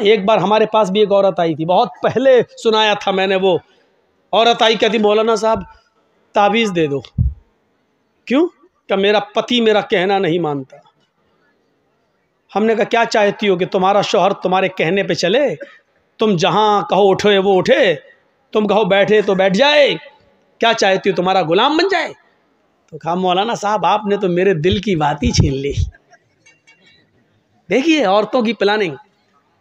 एक बार हमारे पास भी एक औरत आई थी, बहुत पहले सुनाया था मैंने। वो औरत आई, कहती मौलाना साहब ताबीज़ दे दो। क्यों? क्या मेरा पति मेरा कहना नहीं मानता। हमने कहा क्या चाहती हो कि तुम्हारा शौहर तुम्हारे कहने पे चले? तुम जहाँ कहो उठे वो उठे, तुम कहो बैठे तो बैठ जाए? क्या चाहती हो, तुम्हारा गुलाम बन जाए? तो कहा मौलाना साहब आपने तो मेरे दिल की बात ही छीन ली। देखिए औरतों की प्लानिंग।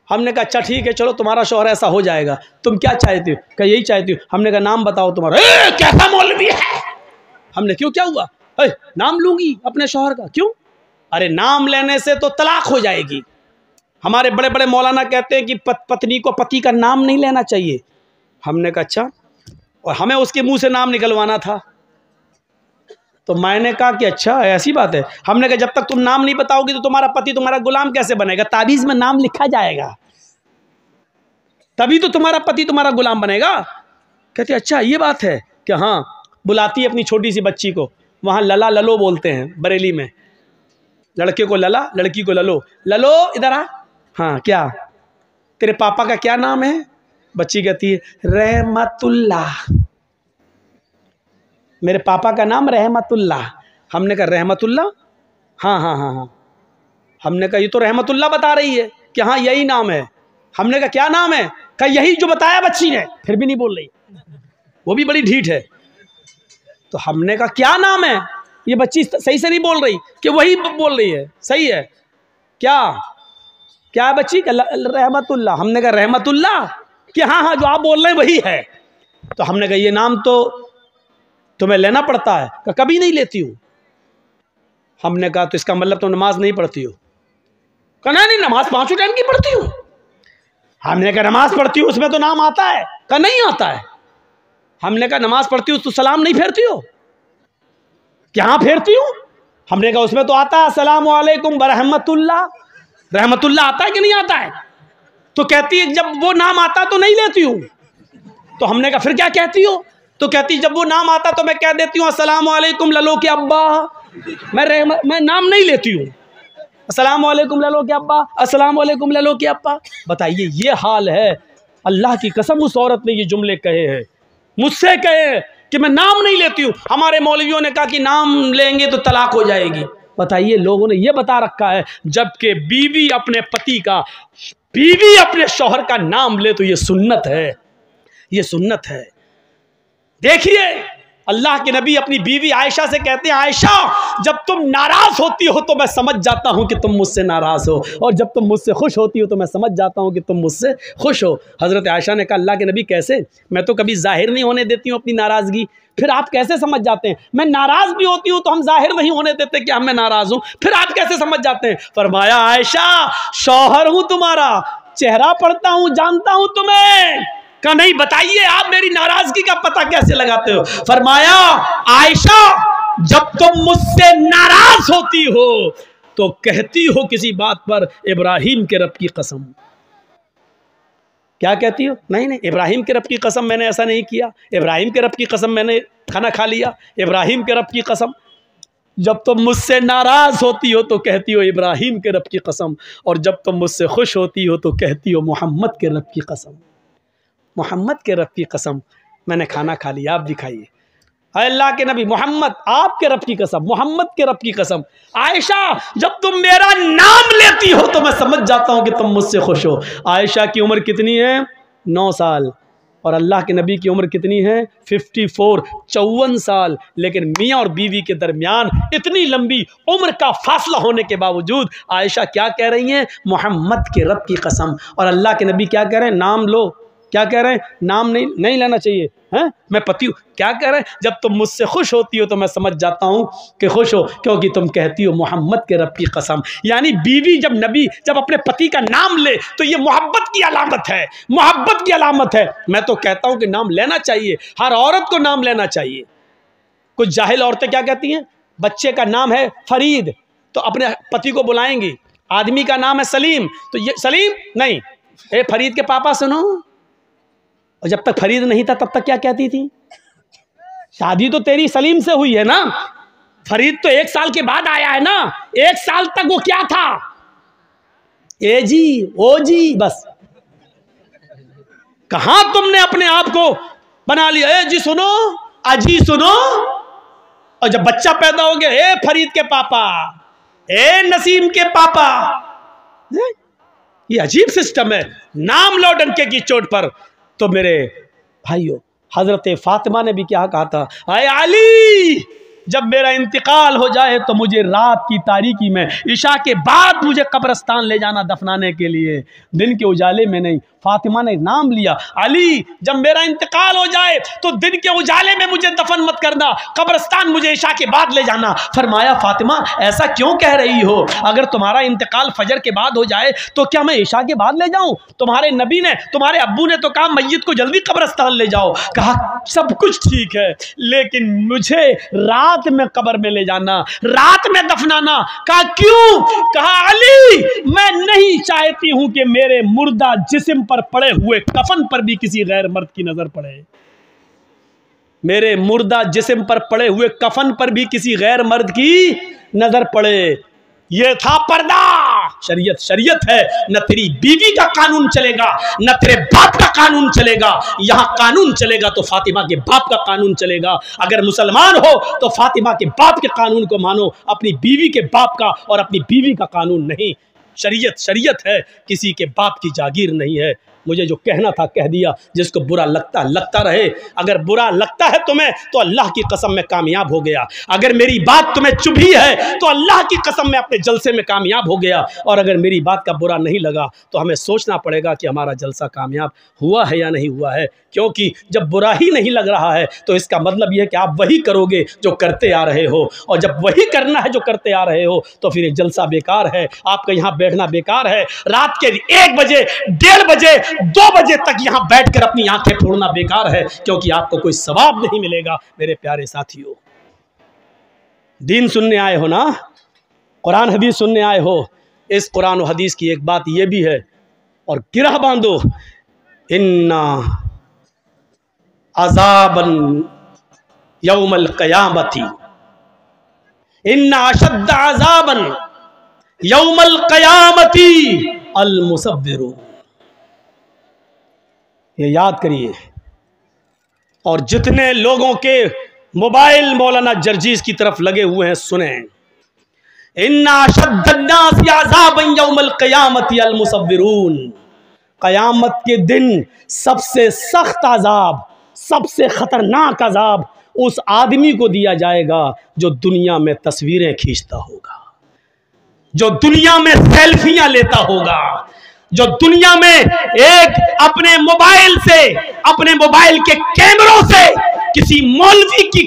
हमने कहा अच्छा ठीक है, चलो तुम्हारा शौहर ऐसा हो जाएगा, तुम क्या चाहती हो? क्या यही चाहती हो? हमने कहा नाम बताओ तुम्हारा। कैसा मौलवी है? हमने क्यों, क्या हुआ? नाम लूंगी अपने शौहर का। क्यों? अरे नाम लेने से तो तलाक हो जाएगी। हमारे बड़े बड़े मौलाना कहते हैं कि पत्नी को पति का नाम नहीं लेना चाहिए। हमने कहा अच्छा, और हमें उसके मुंह से नाम निकलवाना था। तो मैंने कहा कि अच्छा ऐसी बात है। हमने कहा जब तक तुम नाम नहीं बताओगी तो तुम्हारा पति तुम्हारा गुलाम कैसे बनेगा? ताबीज़ में नाम लिखा जाएगा, तभी तो तुम्हारा पति तुम्हारा गुलाम बनेगा। कहते अच्छा ये बात है कि हाँ। बुलाती है अपनी छोटी सी बच्ची को, वहाँ लला ललो बोलते हैं बरेली में। लड़के को लला, लड़की को ललो। ललो इधर आ। हाँ क्या तेरे पापा का क्या नाम है? बच्ची कहती है रहमतुल्लाह। मेरे पापा का नाम रहमतुल्लाह। हमने कहा रहमतुल्लाह? हाँ हाँ हाँ हाँ। हमने कहा ये तो रहमतुल्लाह बता रही है कि हाँ यही नाम है। हमने कहा क्या नाम है? कहा यही जो बताया बच्ची ने। फिर भी नहीं बोल रही, वो भी बड़ी ढीठ है। तो हमने कहा क्या नाम है? ये बच्ची सही से नहीं बोल रही कि वही बोल रही है। सही है क्या? क्या है बच्ची? रहमतुल्लाह। हमने कहा रहमतुल्लाह कि हाँ हाँ जो आप बोल रहे हैं वही है। तो हमने कहा ये नाम तो तुम्हें लेना पड़ता है। कि कभी नहीं लेती हूँ। हमने कहा तो इसका मतलब तुम नमाज नहीं पढ़ती हो? कहना नहीं, नमाज 5 टाइम की पढ़ती हूँ। हमने कहा नमाज पढ़ती हूँ उसमें तो नाम आता है? कहा नहीं आता है। हमने कहा नमाज पढ़ती हूँ तो सलाम नहीं फेरती हो? क्या फेरती हूँ? हमने कहा उसमें तो आता है अस्सलामु अलैकुम बरहमतुल्लाह। रहमतुल्लाह आता है कि नहीं आता है? तो कहती है जब वो नाम आता तो नहीं लेती हूँ। तो हमने कहा फिर क्या कहती हो? तो कहती जब वो नाम आता तो मैं कह देती हूँ अस्सलामु अलैकुम ललो के अब्बा। मैं नाम नहीं लेती हूँ। अस्सलामु अलैकुम ललो के अब्बा, अस्सलामु अलैकुम ललो के अब्बा। बताइए ये हाल है। अल्लाह की कसम उस औरत ने ये जुमले कहे हैं, मुझसे कहे कि मैं नाम नहीं लेती हूँ। हमारे मौलवियों ने कहा कि नाम लेंगे तो तलाक हो जाएगी। बताइए लोगों ने ये बता रखा है, जबकि बीवी अपने पति का, बीवी अपने शौहर का नाम ले तो ये सुन्नत है, ये सुन्नत है। देखिए अल्लाह के नबी अपनी बीवी आयशा से कहते हैं आयशा जब तुम नाराज होती हो तो मैं समझ जाता हूं कि तुम मुझसे नाराज हो, और जब तुम मुझसे खुश होती हो तो मैं समझ जाता हूं कि तुम मुझसे खुश हो। हज़रत आयशा ने कहा अल्लाह के नबी कैसे? मैं तो कभी जाहिर नहीं होने देती हूँ अपनी नाराज़गी, फिर आप कैसे समझ जाते हैं? मैं नाराज़ भी होती हूँ तो हम जाहिर नहीं होने देते कि मैं नाराज़ हूँ, फिर आप कैसे समझ जाते हैं? फरमाया आयशा शौहर हूँ तुम्हारा, चेहरा पढ़ता हूँ, जानता हूँ तुम्हें। का नहीं, बताइए आप मेरी नाराजगी का पता कैसे लगाते हो? फरमाया आयशा जब तुम मुझसे नाराज होती हो तो कहती हो किसी बात पर इब्राहिम के रब की कसम। क्या कहती हो? नहीं नहीं, इब्राहिम के रब की कसम मैंने ऐसा नहीं किया, इब्राहिम के रब की कसम मैंने खाना खा लिया, इब्राहिम के रब की कसम। जब तुम मुझसे नाराज होती हो तो कहती हो इब्राहिम के रब की कसम, और जब तुम मुझसे खुश होती हो तो कहती हो मोहम्मद के रब की कसम। मोहम्मद के रब की कसम मैंने खाना खा लिया, आप दिखाइए। अल्लाह के नबी मोहम्मद आपके रब की कसम, मोहम्मद के रब की कसम। आयशा जब तुम मेरा नाम लेती हो तो मैं समझ जाता हूं कि तुम मुझसे खुश हो। आयशा की उम्र कितनी है? 9 साल। और अल्लाह के नबी की उम्र कितनी है? 54, 54 साल। लेकिन मियाँ और बीवी के दरमियान इतनी लंबी उम्र का फासला होने के बावजूद आयशा क्या कह रही हैं? मोहम्मद के रब की कसम। और अल्लाह के नबी क्या कह रहे हैं? नाम लो। क्या कह रहे हैं? नाम नहीं लेना चाहिए। हैं मैं पति हूँ। क्या कह रहे हैं? जब तुम मुझसे खुश होती हो तो मैं समझ जाता हूँ कि खुश हो, क्योंकि तुम कहती हो मोहम्मद के रब की कसम। यानी बीवी जब अपने पति का नाम ले तो ये मोहब्बत की अलामत है, मोहब्बत की अलामत है। मैं तो कहता हूँ कि नाम लेना चाहिए, हर औरत को नाम लेना चाहिए। कुछ जाहिल औरतें क्या कहती हैं? बच्चे का नाम है फरीद तो अपने पति को बुलाएंगी, आदमी का नाम है सलीम तो ये सलीम नहीं, ए फरीद के पापा सुनो। और जब तक फरीद नहीं था तब तक क्या कहती थी? शादी तो तेरी सलीम से हुई है ना, फरीद तो 1 साल के बाद आया है ना। 1 साल तक वो क्या था? ए जी, ओ जी, बस कहां तुमने अपने आप को बना लिया। ए जी सुनो, अजी सुनो। और जब बच्चा पैदा हो गया, ए फरीद के पापा, ए नसीम के पापा। ये अजीब सिस्टम है, नाम लो डंके की चोट पर। तो मेरे भाइयों, हजरत फातिमा ने भी क्या कहा था, आए अली, जब मेरा इंतकाल हो जाए तो मुझे रात की तारीकी में इशा के बाद मुझे कब्रिस्तान ले जाना दफनाने के लिए, दिन के उजाले में नहीं। फातिमा ने नाम लिया, अली जब मेरा इंतकाल हो जाए तो दिन के उजाले में मुझे दफन मत करना, कब्रिस्तान मुझे इशा के बाद ले जाना। फरमाया, फातिमा ऐसा क्यों कह रही हो? अगर तुम्हारा इंतकाल फजर के बाद हो जाए तो क्या मैं इशा के बाद ले जाऊं? तुम्हारे नबी ने, तुम्हारे अब्बू ने तो कहा मैयत को जल्दी कब्रिस्तान ले जाओ। कहा सब कुछ ठीक है, लेकिन मुझे रात में कब्र में ले जाना, रात में दफनाना। कहा क्यों? कहा अली, मैं नहीं चाहती हूं कि मेरे मुर्दा जिस्म पर पड़े हुए कफन पर भी किसी गैर मर्द की नजर पड़े। मेरे मुर्दा जिस्म पर पड़े हुए कफन पर भी किसी गैर मर्द की नजर पड़े। ये था पर्दा। शरीयत शरीयत है, न तेरी बीवी का कानून चलेगा, न तेरे बाप का कानून चलेगा। यहां कानून चलेगा तो फातिमा के बाप का कानून चलेगा। अगर मुसलमान हो तो फातिमा के बाप के कानून को मानो, अपनी बीवी के बाप का और अपनी बीवी का कानून नहीं। शरीयत शरीयत है, किसी के बाप की जागीर नहीं है। मुझे जो कहना था कह दिया। जिसको बुरा लगता रहे। अगर बुरा लगता है तुम्हें तो अल्लाह की कसम में कामयाब हो गया। अगर मेरी बात तुम्हें चुभी है तो अल्लाह की कसम में अपने जलसे में कामयाब हो गया। और अगर मेरी बात का बुरा नहीं लगा तो हमें सोचना पड़ेगा कि हमारा जलसा कामयाब हुआ है या नहीं हुआ है। क्योंकि जब बुरा ही नहीं लग रहा है तो इसका मतलब यह है कि आप वही करोगे जो करते आ रहे हो। और जब वही करना है जो करते आ रहे हो तो फिर ये जलसा बेकार है, आपका यहाँ बैठना बेकार है। रात के 1 बजे, 1:30 बजे, 2 बजे तक यहाँ बैठकर अपनी आंखें फोड़ना बेकार है, क्योंकि आपको कोई सवाब नहीं मिलेगा। मेरे प्यारे साथियों, दीन सुनने आए हो ना, कुरान हदीस सुनने आए हो। इस कुरान और हदीस की एक बात यह भी है, और गिरह बांधो, इन्ना अज़ाबन यौमल क़यामती, इन्ना अशद्द अज़ाबन यौमल क़यामती अल मुसव्विरून। ये याद करिए। और जितने लोगों के मोबाइल मौलाना जर्जीज की तरफ लगे हुए हैं सुने, इन्ना अशद्दन्नासि अज़ाबन यौमल क़यामति अल मुसव्विरून। क़यामत के दिन सबसे सख्त अज़ाब, सबसे खतरनाक अज़ाब उस आदमी को दिया जाएगा जो दुनिया में तस्वीरें खींचता होगा, जो दुनिया में सेल्फियां लेता होगा, जो दुनिया में एक अपने मोबाइल से, अपने मोबाइल के कैमरों से किसी मौलवी की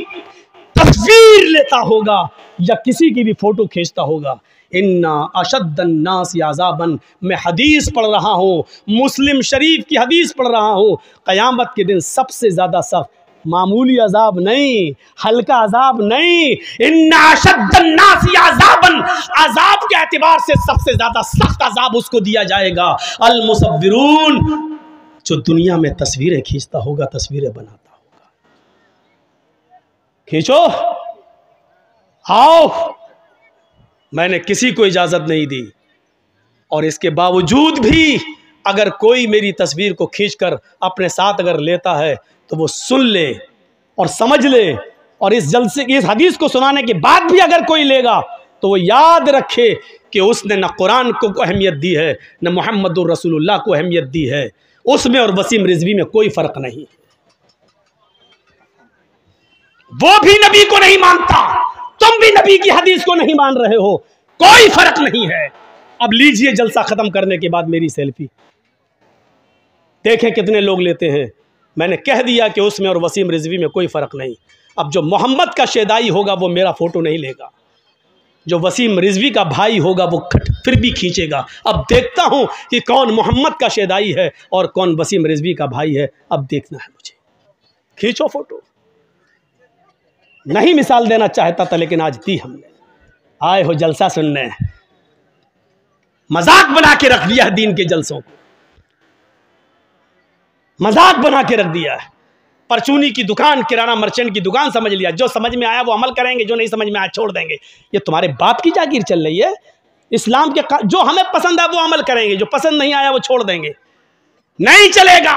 तस्वीर लेता होगा या किसी की भी फोटो खींचता होगा। इन्ना अशद्दन्नासि अज़ाबन, मैं हदीस पढ़ रहा हूँ, मुस्लिम शरीफ की हदीस पढ़ रहा हूँ। क़यामत के दिन सबसे ज़्यादा सख्त, मामूली अजाब नहीं, हल्का अजाब नहीं, इन्ना अशद्दन्नासि अज़ाबन, अजाब के एतबार से सबसे ज्यादा सख्त अजाब उसको दिया जाएगा। अल मुसव्विरून, जो दुनिया में तस्वीरें खींचता होगा, तस्वीरें बनाता होगा। खींचो, आओ। मैंने किसी को इजाजत नहीं दी, और इसके बावजूद भी अगर कोई मेरी तस्वीर को खींचकर अपने साथ अगर लेता है तो वो सुन ले और समझ ले। और इस जलसे, इस हदीस को सुनाने के बाद भी अगर कोई लेगा तो वो याद रखे कि उसने न कुरान को अहमियत दी है, न मोहम्मदुर रसूलुल्लाह को अहमियत दी है। उसमें और वसीम रिजवी में कोई फर्क नहीं। वो भी नबी को नहीं मानता, तुम भी नबी की हदीस को नहीं मान रहे हो, कोई फर्क नहीं है। अब लीजिए जलसा खत्म करने के बाद मेरी सेल्फी, देखें कितने लोग लेते हैं। मैंने कह दिया कि उसमें और वसीम रिजवी में कोई फ़र्क नहीं। अब जो मोहम्मद का शेदाई होगा वो मेरा फ़ोटो नहीं लेगा, जो वसीम रिजवी का भाई होगा वो फिर भी खींचेगा। अब देखता हूँ कि कौन मोहम्मद का शेदाई है और कौन वसीम रिजवी का भाई है। अब देखना है मुझे। खींचो फ़ोटो। नहीं मिसाल देना चाहता था लेकिन आज दी हमने। आए हो जलसा सुनने, मजाक बना के रख दिया है दीन के जलसों को, मजाक बना के रख दिया है। परचूनी की दुकान, किराना मर्चेंट की दुकान समझ लिया। जो समझ में आया वो अमल करेंगे, जो नहीं समझ में आया छोड़ देंगे। ये तुम्हारे बाप की जागीर चल रही है। इस्लाम के जो हमें पसंद है वो अमल करेंगे, जो पसंद नहीं आया वो छोड़ देंगे। नहीं चलेगा।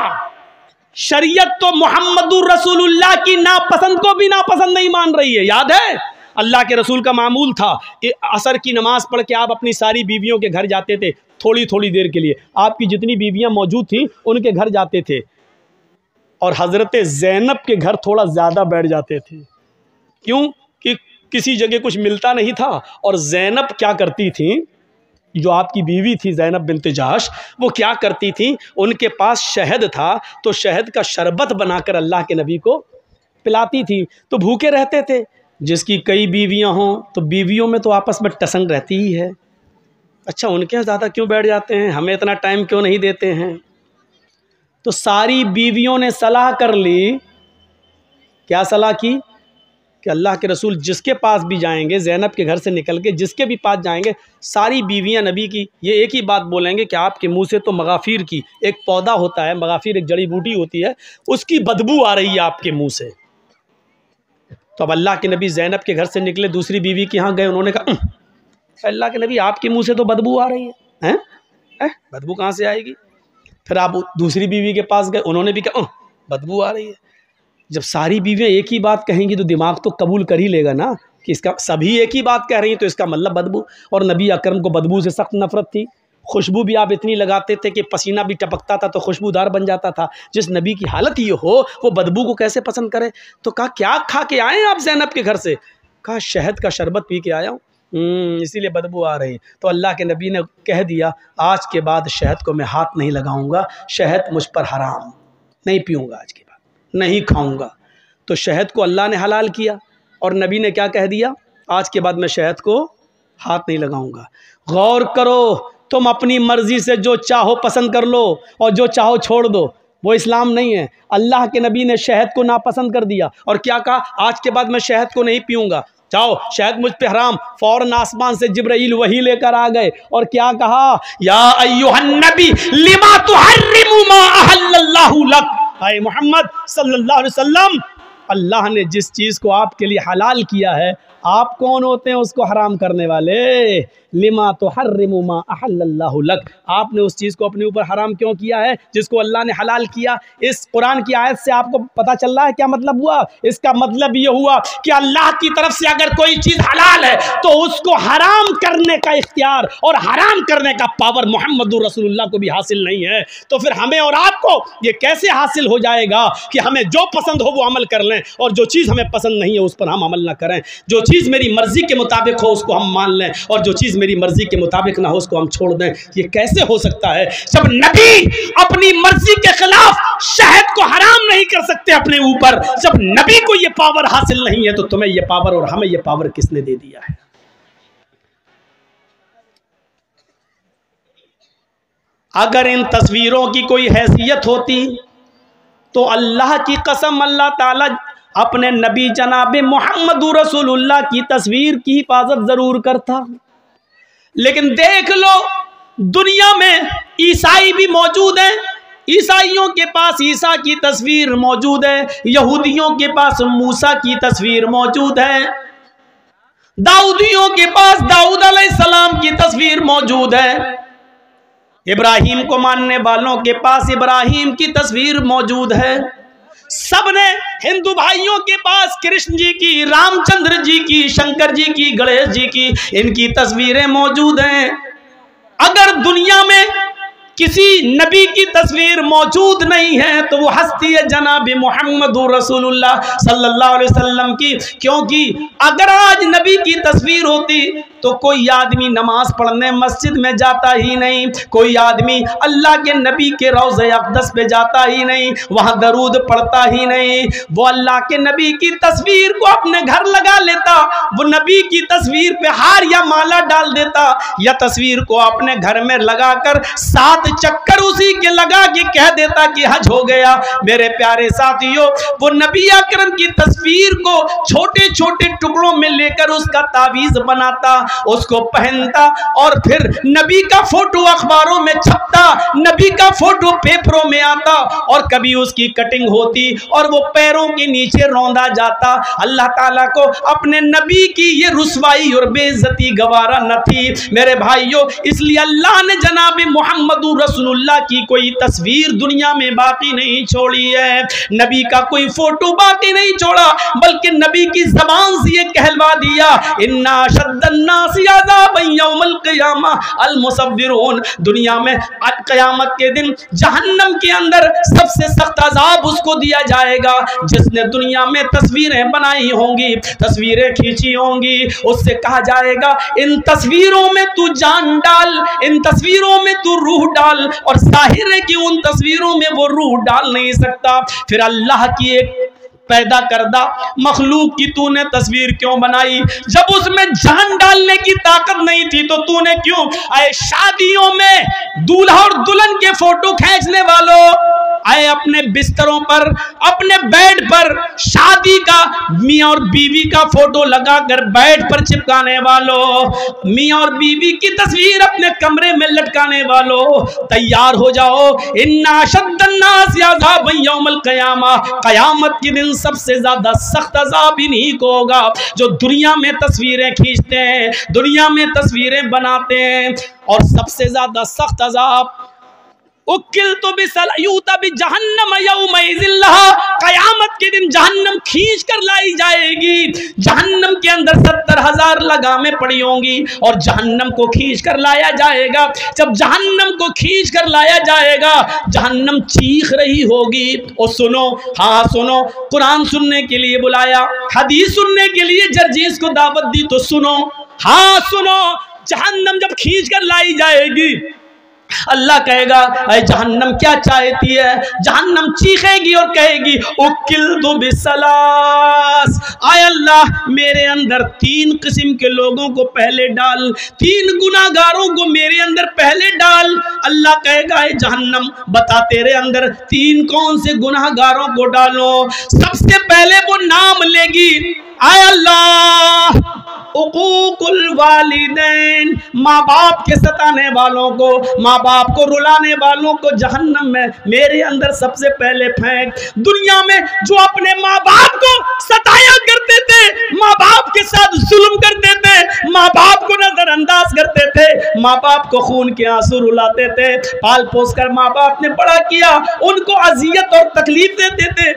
शरीयत तो मोहम्मदुर रसूलुल्लाह की नापसंद को भी नापसंद नहीं मान रही है। याद है अल्लाह के रसूल का मामूल था, असर की नमाज पढ़ के आप अपनी सारी बीवियों के घर जाते थे, थोड़ी थोड़ी देर के लिए आपकी जितनी बीवियां मौजूद थी उनके घर जाते थे, और हज़रत ज़ैनब के घर थोड़ा ज़्यादा बैठ जाते थे। क्यों? कि किसी जगह कुछ मिलता नहीं था। और ज़ैनब क्या करती थी, जो आपकी बीवी थी ज़ैनब बिन्त जहश, वो क्या करती थी, उनके पास शहद था, तो शहद का शरबत बनाकर अल्लाह के नबी को पिलाती थी, तो भूखे रहते थे। जिसकी कई बीवियां हों तो बीवियों में तो आपस में टसन रहती ही है। अच्छा, उनके यहाँ ज़्यादा क्यों बैठ जाते हैं, हमें इतना टाइम क्यों नहीं देते हैं? तो सारी बीवियों ने सलाह कर ली। क्या सलाह की? कि अल्लाह के रसूल जिसके पास भी जाएंगे, ज़ैनब के घर से निकल के जिसके भी पास जाएंगे, सारी बीवियां नबी की ये एक ही बात बोलेंगे कि आपके मुंह से तो मगाफिर की एक पौधा होता है, मगाफिर एक जड़ी बूटी होती है, उसकी बदबू आ रही है आपके मुंह से। तो अब अल्लाह के नबी ज़ैनब के घर से निकले, दूसरी बीवी के यहाँ गए, उन्होंने कहा अल्लाह के नबी आपके मुंह से तो बदबू आ रही है, हैं? बदबू कहाँ से आएगी? फिर आप दूसरी बीवी के पास गए, उन्होंने भी कहा बदबू आ रही है। जब सारी बीवियाँ एक ही बात कहेंगी तो दिमाग तो कबूल कर ही लेगा ना कि इसका सभी एक ही बात कह रही हैं, तो इसका मतलब बदबू। और नबी अकरम को बदबू से सख्त नफरत थी। खुशबू भी आप इतनी लगाते थे कि पसीना भी टपकता था तो खुशबूदार बन जाता था। जिस नबी की हालत ये हो, वो बदबू को कैसे पसंद करे? तो कहा क्या खा के आए आप ज़ैनब के घर से? कहा शहद का शरबत पी के आया हूँ, इसीलिए बदबू आ रही। तो अल्लाह के नबी ने कह दिया आज के बाद शहद को मैं हाथ नहीं लगाऊंगा, शहद मुझ पर हराम, नहीं पीऊँगा आज के बाद, नहीं खाऊँगा। तो शहद को अल्लाह ने हलाल किया और नबी ने क्या कह दिया, आज के बाद मैं शहद को हाथ नहीं लगाऊंगा। गौर करो, तुम अपनी मर्जी से जो चाहो पसंद कर लो और जो चाहो छोड़ दो, वो इस्लाम नहीं है। अल्लाह के नबी ने शहद को नापसंद कर दिया और क्या कहा, आज के बाद मैं शहद को नहीं पीऊँगा, जाओ शहद मुझ पे हराम। फौरन आसमान से जिब्राइल वही लेकर आ गए और क्या कहा, या अय्युहन नबी लिमा तुहर्रिमु मा अहल्लल्लाहु लक। आए मोहम्मद सल्लल्लाहु अलैहि वसल्लम, अल्लाह ने जिस चीज़ को आपके लिए हलाल किया है, आप कौन होते हैं उसको हराम करने वाले? लिमा तुहर्रिमु मा अहल्लल्लाहु लक, आपने उस चीज़ को अपने ऊपर हराम क्यों किया है जिसको अल्लाह ने हलाल किया? इस कुरान की आयत से आपको पता चल रहा है क्या मतलब हुआ? इसका मतलब ये हुआ कि अल्लाह की तरफ से अगर कोई चीज़ हलाल है तो उसको हराम करने का इख्तियार और हराम करने का पावर मोहम्मदुर रसूलुल्लाह को भी हासिल नहीं है। तो फिर हमें और आपको ये कैसे हासिल हो जाएगा कि हमें जो पसंद हो वो अमल कर लें और जो चीज़ हमें पसंद नहीं है उस पर हम अमल ना करें? जो चीज़ मेरी मर्जी के मुताबिक हो उसको हम मान लें और जो चीज़ मेरी मर्जी के मुताबिक ना हो उसको हम छोड़ दें। ये कैसे हो सकता है जब नबी अपनी मर्जी के खिलाफ शहद को हराम नहीं कर सकते अपने ऊपर? जब नबी को ये पावर हासिल नहीं है तो तुम्हें ये पावर और हमें ये पावर किसने दे दिया है? अगर इन तस्वीरों की कोई हैसियत होती तो अल्लाह की कसम अल्लाह ताला अपने नबी जनाब मोहम्मदुर रसूलुल्लाह की तस्वीर की हिफाजत जरूर करता। लेकिन देख लो, दुनिया में ईसाई भी मौजूद हैं, ईसाइयों के पास ईसा की तस्वीर मौजूद है, यहूदियों के पास मूसा की तस्वीर मौजूद है, दाऊदियों के पास दाऊद अलैहिस्सलाम की तस्वीर मौजूद है, इब्राहिम को मानने वालों के पास इब्राहिम की तस्वीर मौजूद है। सबने हिंदू भाइयों के पास कृष्ण जी की, रामचंद्र जी की, शंकर जी की, गणेश जी की, इनकी तस्वीरें मौजूद हैं। अगर दुनिया में किसी नबी की तस्वीर मौजूद नहीं है तो वो हस्ती है जनाब मुहम्मदुर रसूलुल्लाह सल्लल्लाहु अलैहि वसल्लम की। क्योंकि अगर आज नबी की तस्वीर होती तो कोई आदमी नमाज पढ़ने मस्जिद में जाता ही नहीं, कोई आदमी अल्लाह के नबी के रोज़े अक़दस पे जाता ही नहीं, वहाँ दरूद पढ़ता ही नहीं। वो अल्लाह के नबी की तस्वीर को अपने घर लगा लेता, वो नबी की तस्वीर पे हार या माला डाल देता, या तस्वीर को अपने घर में लगाकर 7 चक्कर उसी के लगा के कह देता कि हज हो गया। मेरे प्यारे साथियों, वो नबी अकरम की तस्वीर को छोटे छोटे टुकड़ों में लेकर उसका तावीज़ बनाता, उसको पहनता और फिर नबी का फोटो अखबारों में छपता, नबी का फोटो पेपरों में आता और कभी उसकी कटिंग होती और वो पैरों के नीचे रौंदा जाता। अल्लाह ताला को अपने नबी की ये रुसवाई और बेइज्जती गवारा न थी मेरे भाइयों, इसलिए अल्लाह ने जनाब मुहम्मद रसूलुल्लाह की कोई तस्वीर दुनिया में बाकी नहीं छोड़ी है, नबी का कोई फोटो बाकी नहीं छोड़ा, बल्कि नबी की जबान से ये कहलवा दिया, इन्ना शद्दन्नासी अज़ाबन यौमल क़ियामा अल मुसव्विरून। दुनिया में क़यामत के दिन जहन्नम के अंदर सबसे सख्त अजाब उसको दिया जाएगा जिसने दुनिया में तस्वीरें बनाई होंगी, तस्वीरें खींची होंगी। उससे कहा जाएगा इन तस्वीरों में तू जान डाल, इन तस्वीरों में तू रूह डाल, और जाहिर है कि उन तस्वीरों में वो रूह डाल नहीं सकता। फिर अल्लाह की एक पैदा करदा मखलूक की तूने तस्वीर क्यों बनाई? जब उसमें जान डालने की ताकत नहीं थी तो तूने क्यों? आए शादियों में दूल्हा और दुल्हन के फोटो खींचने वालों, आए अपने बिस्तरों पर, अपने बेड पर शादी का मियाँ और बीवी का फोटो लगाकर बेड पर चिपकाने वालों, मियाँ और बीवी की तस्वीर अपने कमरे में लटकाने वालों, तैयार हो जाओ। इन्ना शद्दन्नासी अज़ाबन यौमल क़ियामा, क़यामत के दिन सबसे ज्यादा सख्त अज़ाब इन्हीं को होगा जो दुनिया में तस्वीरें खींचते हैं, दुनिया में तस्वीरें बनाते हैं। और सबसे ज्यादा सख्त अज़ाब उकिलतु बिसलयूता बिजहन्नम यौमइज़िल्लहा, क़यामत के दिन जहन्नम खींच कर लाई जाएगी। जहन्नम के अंदर 70,000 लगामें पड़ी होंगी और जहन्नम को खींच कर लाया जाएगा। जब जहन्नम को खींच कर लाया जाएगा, जहन्नम चीख रही होगी। और सुनो, हाँ सुनो, कुरान सुनने के लिए बुलाया, हदीस सुनने के लिए जर्जीस को दावत दी, तो सुनो, हाँ सुनो, जहन्नम जब खींच कर लाई जाएगी, अल्लाह कहेगा अरे जहन्नम क्या चाहती है? जहन्नम चीखेगी और कहेगी उकिलतु बिसलास, आय अल्लाह मेरे अंदर 3 किस्म के लोगों को पहले डाल, 3 गुनाहगारों को मेरे अंदर पहले डाल। अल्लाह कहेगा अरे जहन्नम बता तेरे अंदर 3 कौन से गुनाहगारों को डालो? सबसे पहले वो नाम लेगी, आय अल्लाह उकूकुल वालिदैन, माँ बाप के सताने वालों को, माँ बाप को रुलाने वालों को जहन्नम में मेरे अंदर सबसे पहले फेंक। दुनिया में जो अपने माँ बाप को सताया करते थे, माँ बाप के साथ जुल्म करते थे, माँ बाप को नजरअंदाज करते थे, माँ बाप को खून के आंसू रुलाते थे, पाल पोस कर माँ बाप ने बड़ा किया, उनको अजियत और तकलीफ देते थे,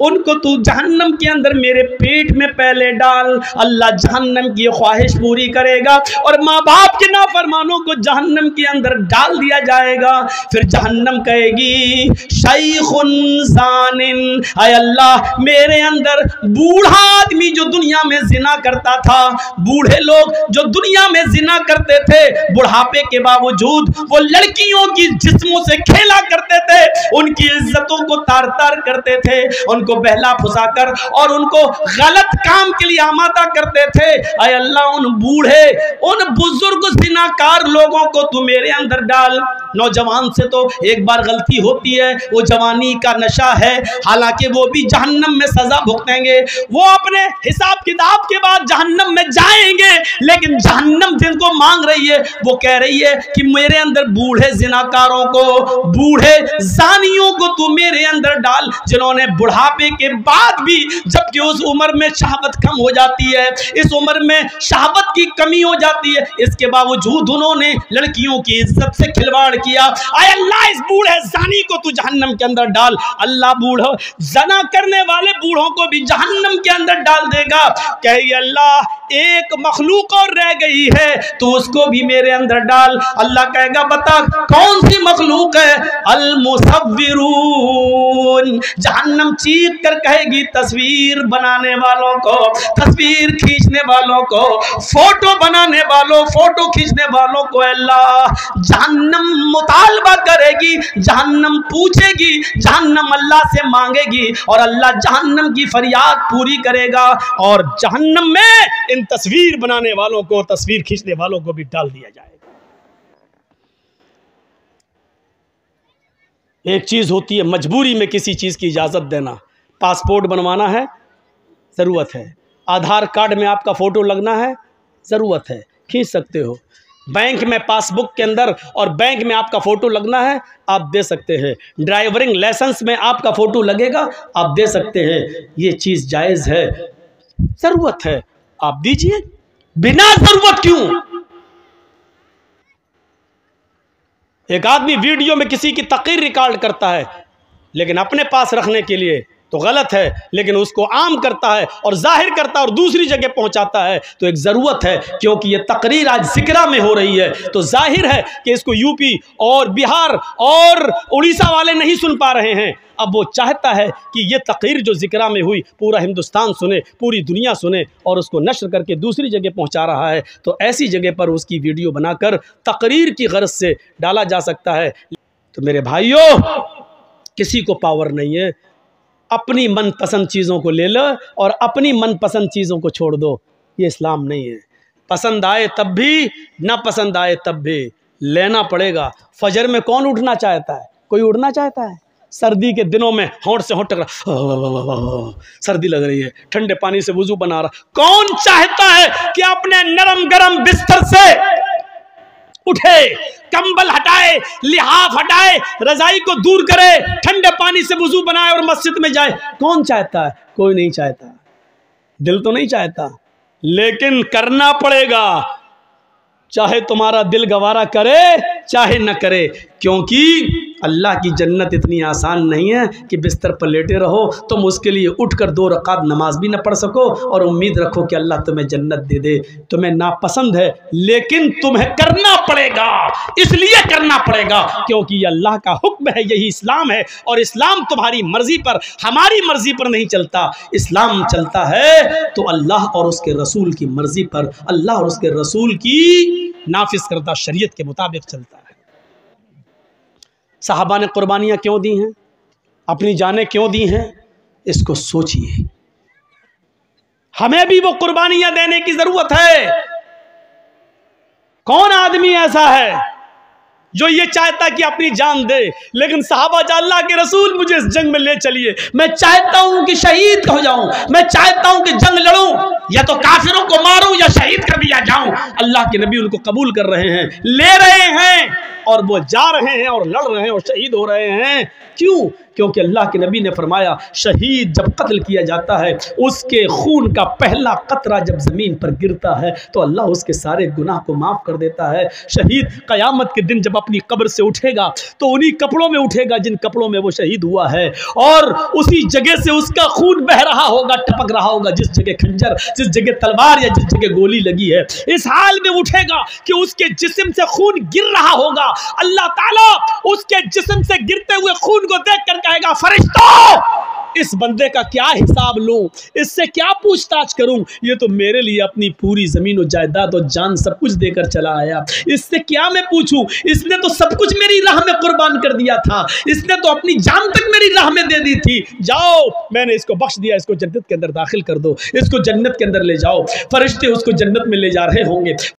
उनको तू जहन्नम के अंदर मेरे पेट में पहले डाल। अल्लाह जहन्नम की ख्वाहिश पूरी करेगा और माँ बाप के नाफरमानों को जहन्नम के अंदर डाल दिया जाएगा। फिर जहन्नम कहेगी शैखुन ज़ानिन, आय अल्लाह मेरे अंदर बूढ़ा आदमी जो दुनिया में जिना करता था, बूढ़े लोग जो दुनिया में जिना करते थे, बुढ़ापे के बावजूद वो लड़कियों की जिस्मों से खेला करते थे, उनकी इज्जतों को तार तार करते थे, उनको बहला फुसाकर और उनको गलत काम के लिए आमादा करते थे। अय अल्लाह उन बूढ़े, उन बुजुर्ग जिनाकार लोगों को तू मेरे अंदर डाल। नौजवान से तो एक बार गलती होती है, वो जवानी का नशा है, हालांकि वो भी जहन्नम में सजा भुगतेंगे, वो अपने हिसाब किताब के बाद जहन्नम में जाएंगे, लेकिन जहन्नम जिनको मांग रही है वो कह रही है कि मेरे अंदर बूढ़े जिनाकारों को, बूढ़े जानियों को तू मेरे अंदर डाल, जिन्होंने बुढ़ापे के बाद भी, जबकि उस उम्र में शहावत कम हो जाती है, इस उम्र में शहावत की कमी हो जाती है, इसके बावजूद उन्होंने लड़कियों की इज्जत से खिलवाड़ किया। आय अल्लाह इस बूढ़े जानी को तू जहन्नम के अंदर डाल। अल्लाह बूढ़ा जना करने वाले बूढ़ों को भी जहन्नम के अंदर डाल देगा। कहे अल्लाह एक मखलूक और रह गई है, तो उसको भी मेरे अंदर डाल। अल्लाह कहेगा बता कौन सी मखलूक है? अल मुसव्विरून, जहन्नम चीख कर कहेगी तस्वीर बनाने वालों को, तस्वीर खींचने वालों को, फोटो बनाने वालों, फोटो खींचने वालों को अल्लाह जहन्नम मुतालबा करेगी, जहन्नम पूछेगी, जहन्नम अल्लाह से मांगेगी और अल्लाह जहन्नम की फरियाद पूरी करेगा और जहन्नम में इन तस्वीर बनाने वालों को, तस्वीर खींचने वालों को भी डाल दिया जाएगा। एक चीज होती है मजबूरी में किसी चीज की इजाजत देना। पासपोर्ट बनवाना है, जरूरत है। आधार कार्ड में आपका फोटो लगना है, जरूरत है, खींच सकते हो। बैंक में पासबुक के अंदर और बैंक में आपका फ़ोटो लगना है, आप दे सकते हैं। ड्राइवरिंग लाइसेंस में आपका फ़ोटो लगेगा, आप दे सकते हैं। ये चीज़ जायज़ है, ज़रूरत है, आप दीजिए। बिना ज़रूरत क्यों? एक आदमी वीडियो में किसी की तकरीर रिकॉर्ड करता है, लेकिन अपने पास रखने के लिए तो गलत है, लेकिन उसको आम करता है और जाहिर करता है और दूसरी जगह पहुंचाता है, तो एक ज़रूरत है, क्योंकि ये तकरीर आज ज़िक्रा में हो रही है, तो जाहिर है कि इसको यूपी और बिहार और उड़ीसा वाले नहीं सुन पा रहे हैं। अब वो चाहता है कि ये तकरीर जो ज़िक्रा में हुई पूरा हिंदुस्तान सुने, पूरी दुनिया सुने, और उसको नश्र करके दूसरी जगह पहुंचा रहा है। तो ऐसी जगह पर उसकी वीडियो बनाकर तकरीर की गर्ज से डाला जा सकता है। तो मेरे भाइयों, किसी को पावर नहीं है, अपनी मनपसंद चीज़ों को ले लो और अपनी मनपसंद चीज़ों को छोड़ दो। ये इस्लाम नहीं है। पसंद आए तब भी, ना पसंद आए तब भी लेना पड़ेगा। फजर में कौन उठना चाहता है? कोई उठना चाहता है? सर्दी के दिनों में होंठ से होंठ टकरा, सर्दी लग रही है, ठंडे पानी से वुजू बना रहा, कौन चाहता है कि अपने नरम गरम बिस्तर से उठे, कंबल हटाए, लिहाफ हटाए, रजाई को दूर करे, ठंडे पानी से वुजू बनाए और मस्जिद में जाए? कौन चाहता है? कोई नहीं चाहता। दिल तो नहीं चाहता, लेकिन करना पड़ेगा, चाहे तुम्हारा दिल गवारा करे चाहे न करे, क्योंकि अल्लाह की जन्नत इतनी आसान नहीं है कि बिस्तर पर लेटे रहो, तुम उसके लिए उठकर 2 रकात नमाज भी न पढ़ सको और उम्मीद रखो कि अल्लाह तुम्हें जन्नत दे दे। तुम्हें नापसंद है, लेकिन तुम्हें करना पड़ेगा। इसलिए करना पड़ेगा क्योंकि ये अल्लाह का हुक्म है, यही इस्लाम है, और इस्लाम तुम्हारी मर्जी पर, हमारी मर्जी पर नहीं चलता। इस्लाम चलता है तो अल्लाह और उसके रसूल की मर्जी पर, अल्लाह और उसके रसूल की नाफिज करदा शरीयत के मुताबिक चलता है। सहाबा ने कुर्बानियाँ क्यों दी हैं, अपनी जानें क्यों दी हैं, इसको सोचिए। हमें भी वो कुर्बानियाँ देने की ज़रूरत है। कौन आदमी ऐसा है जो ये चाहता कि अपनी जान दे? लेकिन सहाबा, अल्लाह के रसूल मुझे इस जंग में ले चलिए, मैं चाहता हूं कि शहीद हो जाऊं, मैं चाहता हूं कि जंग लड़ूं, या तो काफिरों को मारूं या शहीद कर दिया जाऊं। अल्लाह के नबी उनको कबूल कर रहे हैं, ले रहे हैं, और वो जा रहे हैं और लड़ रहे हैं और शहीद हो रहे हैं। क्यों? क्योंकि अल्लाह के नबी ने फरमाया, शहीद जब कत्ल किया जाता है, उसके खून का पहला कतरा जब ज़मीन पर गिरता है तो अल्लाह उसके सारे गुनाह को माफ़ कर देता है। शहीद क़यामत के दिन जब अपनी कब्र से उठेगा तो उन्हीं कपड़ों में उठेगा जिन कपड़ों में वो शहीद हुआ है, और उसी जगह से उसका खून बह रहा होगा, टपक रहा होगा, जिस जगह खंजर, जिस जगह तलवार या जिस जगह गोली लगी है। इस हाल में उठेगा कि उसके जिस्म से खून गिर रहा होगा। अल्लाह ताला उसके जिस्म से गिरते हुए खून को देखकर कहेगा, फरिश्तों, इस बंदे का क्या हिसाब लूं, इससे क्या पूछताछ करूं? ये तो मेरे लिए अपनी पूरी जमीन और जायदाद और जान सब कुछ देकर चला आया, इससे क्या मैं पूछूं? इसने तो सब कुछ मेरी राह में कुर्बान कर दिया था, इसने तो अपनी जान तक मेरी राह में दे दी थी। जाओ, मैंने इसको बख्श दिया, इसको जन्नत के अंदर दाखिल कर दो, इसको जन्नत के अंदर ले जाओ। फरिश्ते उसको जन्नत में ले जा रहे होंगे।